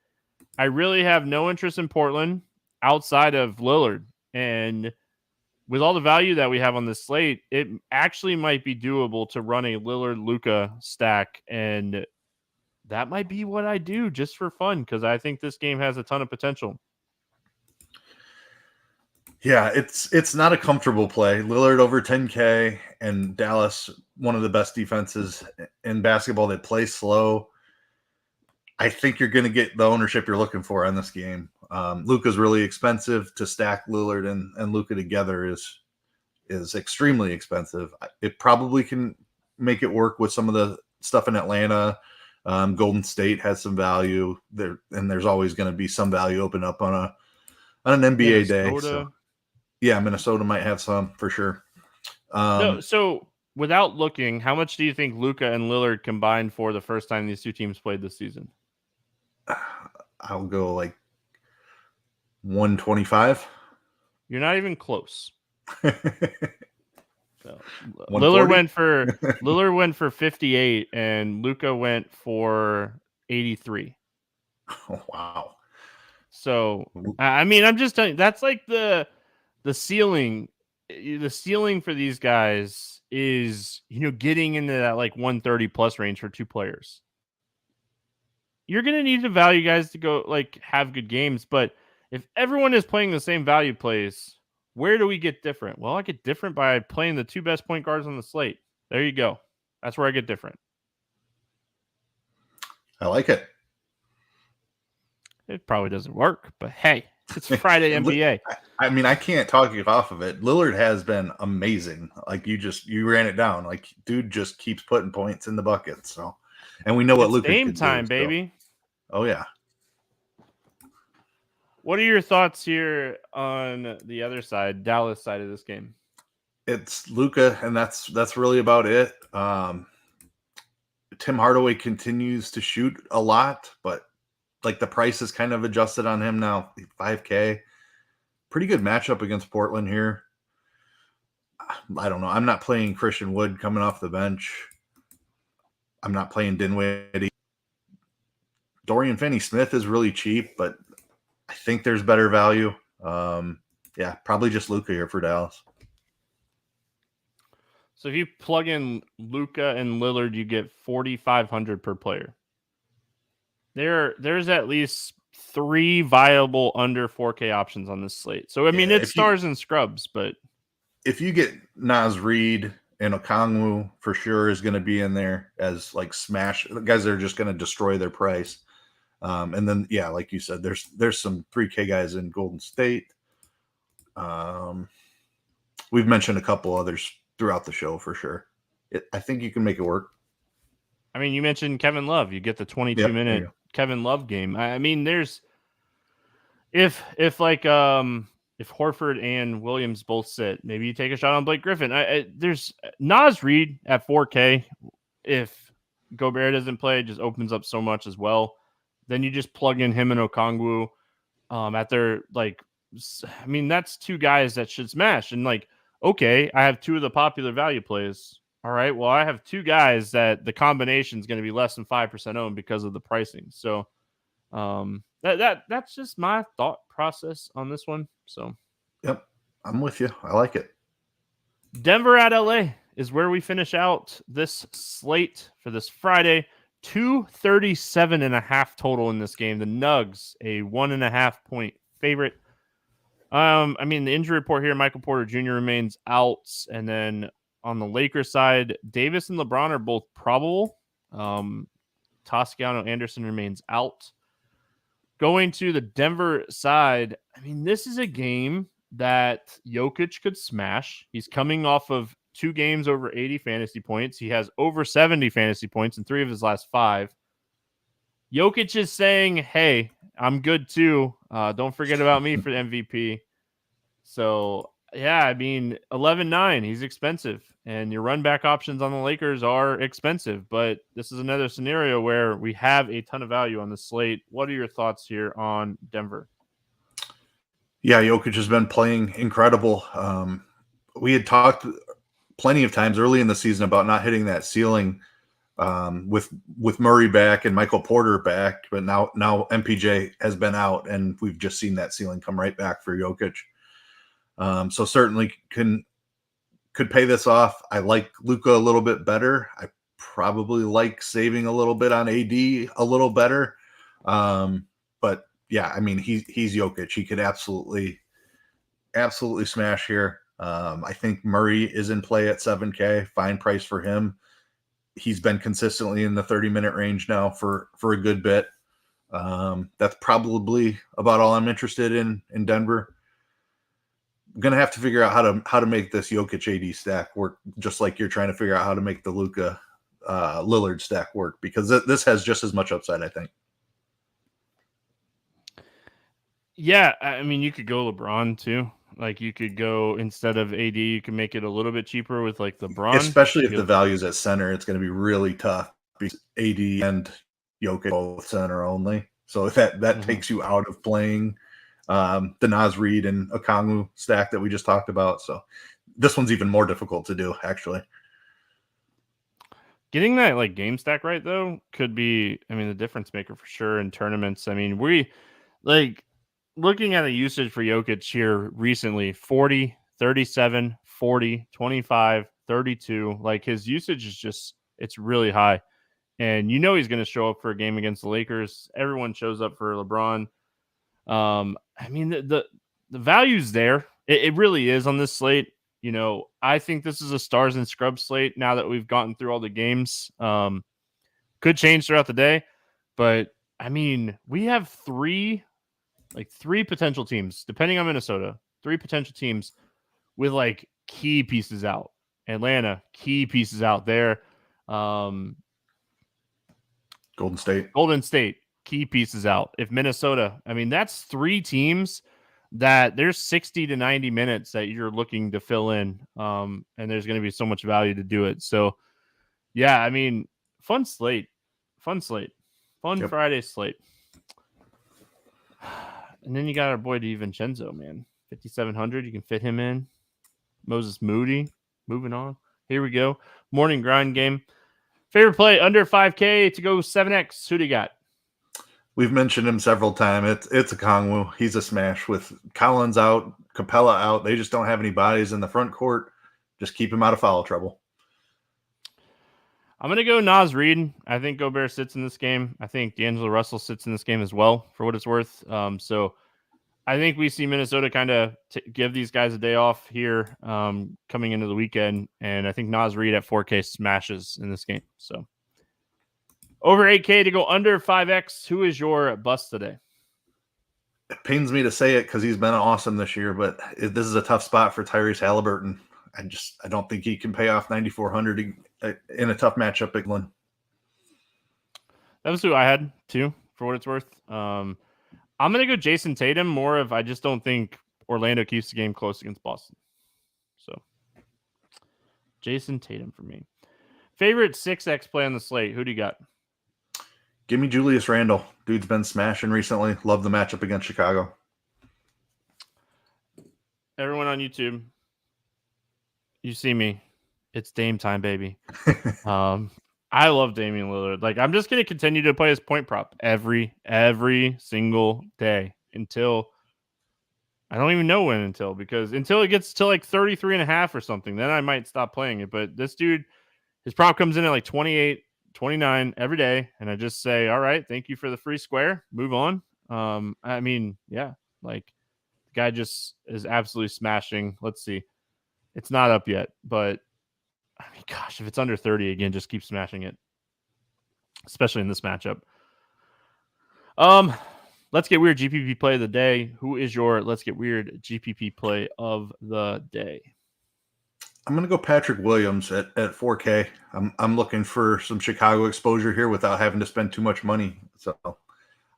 I really have no interest in Portland outside of Lillard. And with all the value that we have on this slate, it actually might be doable to run a Lillard-Luka stack. And that might be what I do just for fun because I think this game has a ton of potential. Yeah, it's not a comfortable play. Lillard over 10K and Dallas, one of the best defenses in basketball that play slow. I think you're going to get the ownership you're looking for on this game. Luka's really expensive. To stack Lillard and Luka together is extremely expensive. It probably can make it work with some of the stuff in Atlanta. Golden State has some value there, and there's always going to be some value open up on an NBA day. So, yeah, Minnesota might have some for sure. So without looking, how much do you think Luka and Lillard combined for the first time these two teams played this season? I'll go like 125. You're not even close. So, Lillard went for 58 and Luka went for 83. Oh, wow. So I mean, I'm just telling you, that's like the ceiling. The ceiling for these guys is, getting into that like 130 plus range for 2 players. You're going to need the value guys to go like have good games, but if everyone is playing the same value plays, where do we get different? Well, I get different by playing the 2 best point guards on the slate. There you go. That's where I get different. I like it. It probably doesn't work, but hey, it's Friday NBA. I mean, I can't talk you off of it. Lillard has been amazing. Like you ran it down. Like dude just keeps putting points in the bucket. So, and we know what Luka game time, baby. So. Oh yeah. What are your thoughts here on the other side, Dallas side of this game? It's Luka, and that's really about it. Tim Hardaway continues to shoot a lot, but like the price is kind of adjusted on him now. 5K. Pretty good matchup against Portland here. I don't know. I'm not playing Christian Wood coming off the bench. I'm not playing Dinwiddie. Dorian Finney-Smith is really cheap, but I think there's better value. Yeah, probably just Luka here for Dallas. So if you plug in Luka and Lillard, you get 4,500 per player. There's at least 3 viable under 4K options on this slate. So I mean, it's stars and scrubs, but if you get Naz Reid and Okongwu for sure is going to be in there as like smash guys that are just going to destroy their price. And then, yeah, like you said, there's some 3K guys in Golden State. We've mentioned a couple others throughout the show for sure. I think you can make it work. I mean, you mentioned Kevin Love. You get the 22-minute Kevin Love game. I mean, there's if Horford and Williams both sit, maybe you take a shot on Blake Griffin. There's Naz Reid at 4K. If Gobert doesn't play, it just opens up so much as well. Then you just plug in him and Okongwu at their I mean, that's two guys that should smash. And okay, I have two of the popular value plays. All right, well, I have two guys that the combination is going to be less than 5% owned because of the pricing. So that's just my thought process on this one. So, yep, I'm with you. I like it. Denver at LA is where we finish out this slate for this Friday. 237.5 total in this game. The Nugs, a 1.5 point favorite. I mean, the injury report here, Michael Porter Jr. remains out. And then on the Lakers side, Davis and LeBron are both probable. Toscano Anderson remains out. Going to the Denver side, I mean, this is a game that Jokic could smash. He's coming off of 2 games over 80 fantasy points. He has over 70 fantasy points in 3 of his last 5. Jokic is saying, hey, I'm good too. Don't forget about me for the MVP. So, yeah, I mean, 11-9, he's expensive. And your run back options on the Lakers are expensive. But this is another scenario where we have a ton of value on the slate. What are your thoughts here on Denver? Yeah, Jokic has been playing incredible. We had talked plenty of times early in the season about not hitting that ceiling with Murray back and Michael Porter back, but now MPJ has been out, and we've just seen that ceiling come right back for Jokic. So certainly could pay this off. I like Luka a little bit better. I probably like saving a little bit on AD a little better. But yeah, I mean, he's Jokic. He could absolutely smash here. I think Murray is in play at 7K. Fine price for him. He's been consistently in the 30-minute range now for a good bit. That's probably about all I'm interested in Denver. I'm going to have to figure out how to make this Jokic AD stack work, just like you're trying to figure out how to make the Luka Lillard stack work, because this has just as much upside, I think. Yeah, I mean, you could go LeBron too. Like, you could go, instead of AD, you can make it a little bit cheaper with LeBron. Especially if the value's at center, it's going to be really tough because AD and Jokic both center only. So if that takes you out of playing the Naz Reid and Okongwu stack that we just talked about. So this one's even more difficult to do, actually. Getting that game stack right, though, could be, I mean, the difference maker for sure in tournaments. I mean, we looking at a usage for Jokic here recently, 40, 37, 40, 25, 32. His usage is just, it's really high. And he's going to show up for a game against the Lakers. Everyone shows up for LeBron. I mean, the value's there. It really is on this slate. I think this is a stars and scrubs slate now that we've gotten through all the games. Could change throughout the day. But, I mean, we have three potential teams, depending on Minnesota, 3 potential teams with key pieces out. Atlanta, key pieces out there. Golden State, key pieces out. If Minnesota, I mean, that's 3 teams that there's 60 to 90 minutes that you're looking to fill in. And there's going to be so much value to do it. So, yeah, I mean, fun slate. Yep. Friday slate. And then you got our boy DiVincenzo, man. 5,700. You can fit him in. Moses Moody. Moving on. Here we go. Morning grind game. Favorite play under 5K to go 7X. Who do you got? We've mentioned him several times. It's Okongwu. He's a smash with Collins out, Capella out. They just don't have any bodies in the front court. Just keep him out of foul trouble. I'm going to go Naz Reid. I think Gobert sits in this game. I think D'Angelo Russell sits in this game as well, for what it's worth. So I think we see Minnesota kind of give these guys a day off here coming into the weekend. And I think Naz Reid at 4K smashes in this game. So over 8K to go under 5X. Who is your bust today? It pains me to say it because he's been awesome this year, but this is a tough spot for Tyrese Halliburton. I don't think he can pay off 9,400 in a tough matchup, England. That was who I had too. for what it's worth. I'm going to go Jason Tatum more if I just don't think Orlando keeps the game close against Boston. So Jason Tatum for me. Favorite 6X play on the slate. Who do you got? Give me Julius Randle. Dude's been smashing recently. Love the matchup against Chicago. Everyone on YouTube, you see me. It's Dame time, baby. I love Damian Lillard. Like, I'm just going to continue to play his point prop every single day until I don't even know when until it gets to like 33.5 or something. Then I might stop playing it. But this dude, his prop comes in at like 28, 29 every day. And I just say, all right, thank you for the free square. Move on. I mean, yeah, like the guy just is absolutely smashing. Let's see. It's not up yet, but I mean, gosh, if it's under 30 again, just keep smashing it, especially in this matchup. Let's get weird GPP play of the day. Who is your let's get weird GPP play of the day? I'm going to go Patrick Williams at 4K. I'm looking for some Chicago exposure here without having to spend too much money. So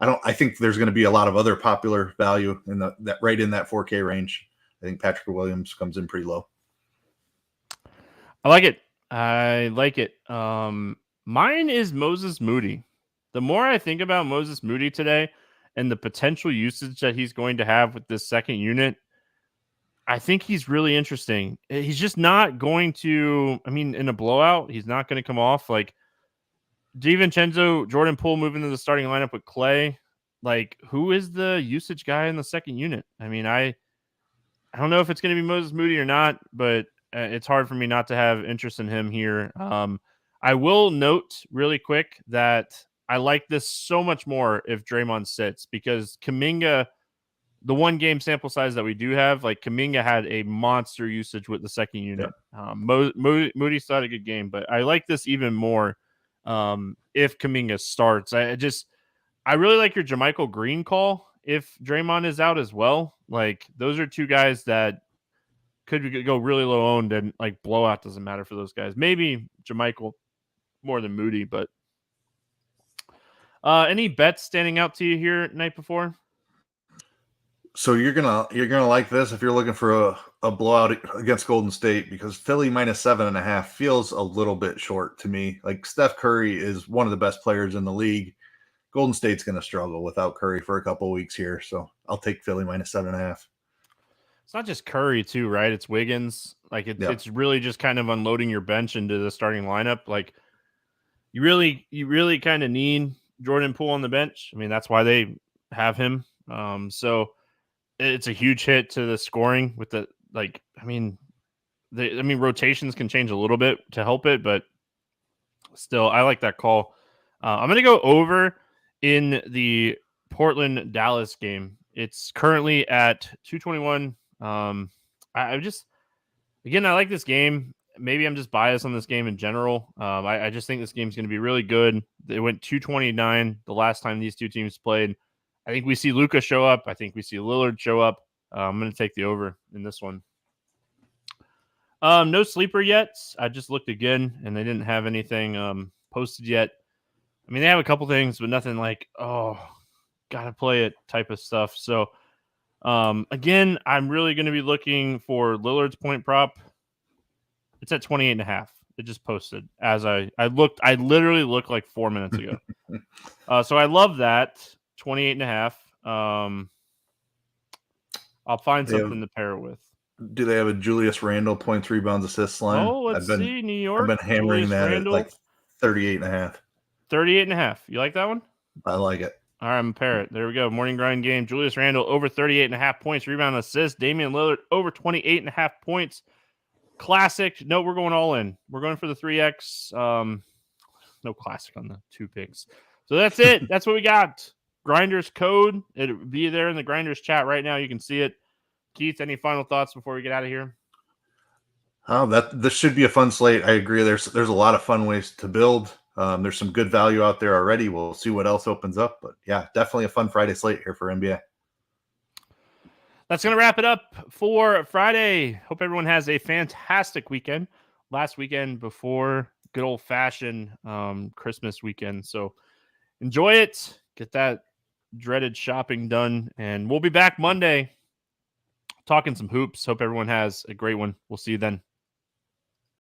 I think there's going to be a lot of other popular value in that right in that 4K range. I think Patrick Williams comes in pretty low. I like it. Mine is Moses Moody. The more I think about Moses Moody today and the potential usage that he's going to have with this second unit, I think he's really interesting. He's just not going to, I mean, in a blowout, he's not going to come off. Like, DiVincenzo, Jordan Poole moving to the starting lineup with Clay. Like, who is the usage guy in the second unit? I mean, I don't know if it's going to be Moses Moody or not, but it's hard for me not to have interest in him here. I will note really quick that I like this so much more if Draymond sits because Kuminga, the one game sample size that we do have, like Kuminga had a monster usage with the second unit. Yeah. Moody still had a good game, but I like this even more if Kuminga starts. I really like your JaMychal Green call if Draymond is out as well. Like, those are two guys that could go really low owned and like blowout doesn't matter for those guys. Maybe JaMychal more than Moody, but any bets standing out to you here night before? So you're gonna like this if you're looking for a blowout against Golden State because Philly minus 7.5 feels a little bit short to me. Like, Steph Curry is one of the best players in the league. Golden State's going to struggle without Curry for a couple of weeks here, so I'll take Philly minus 7.5. It's not just Curry too, right? It's Wiggins. Like, it's really just kind of unloading your bench into the starting lineup. Like, you really kind of need Jordan Poole on the bench. I mean, that's why they have him. So it's a huge hit to the scoring with the rotations can change a little bit to help it, but still, I like that call. I'm going to go over in the Portland-Dallas game. It's currently at 221. I like this game. Maybe I'm just biased on this game in general. I just think this game's going to be really good. It went 229 the last time these two teams played. I think we see Luka show up. I think we see Lillard show up. I'm going to take the over in this one. No sleeper yet. I just looked again, and they didn't have anything posted yet. I mean, they have a couple things, but nothing like, gotta play it type of stuff. So, again, I'm really going to be looking for Lillard's point prop. It's at 28.5. It just posted as I literally looked like 4 minutes ago. So I love that 28.5. I'll find something to pair it with. Do they have a Julius Randle points, rebounds, assists line? Oh, let's see. New York. I've been hammering Julius that Randle. at like 38.5. 38.5. You like that one? I like it. All right, I'm a parrot. There we go. Morning grind game. Julius Randle over 38.5 points, rebound, assist. Damian Lillard over 28.5 points. Classic. No, we're going all in. We're going for the 3X. No classic on the 2 picks. So that's it. That's what we got. Grinders code. It'll be there in the Grinders chat right now. You can see it. Keith, any final thoughts before we get out of here? This should be a fun slate. I agree. There's a lot of fun ways to build. There's some good value out there already. We'll see what else opens up. But yeah, definitely a fun Friday slate here for NBA. That's going to wrap it up for Friday. Hope everyone has a fantastic weekend. Last weekend before good old-fashioned Christmas weekend. So enjoy it. get that dreaded shopping done. And we'll be back Monday talking some hoops. Hope everyone has a great one. We'll see you then.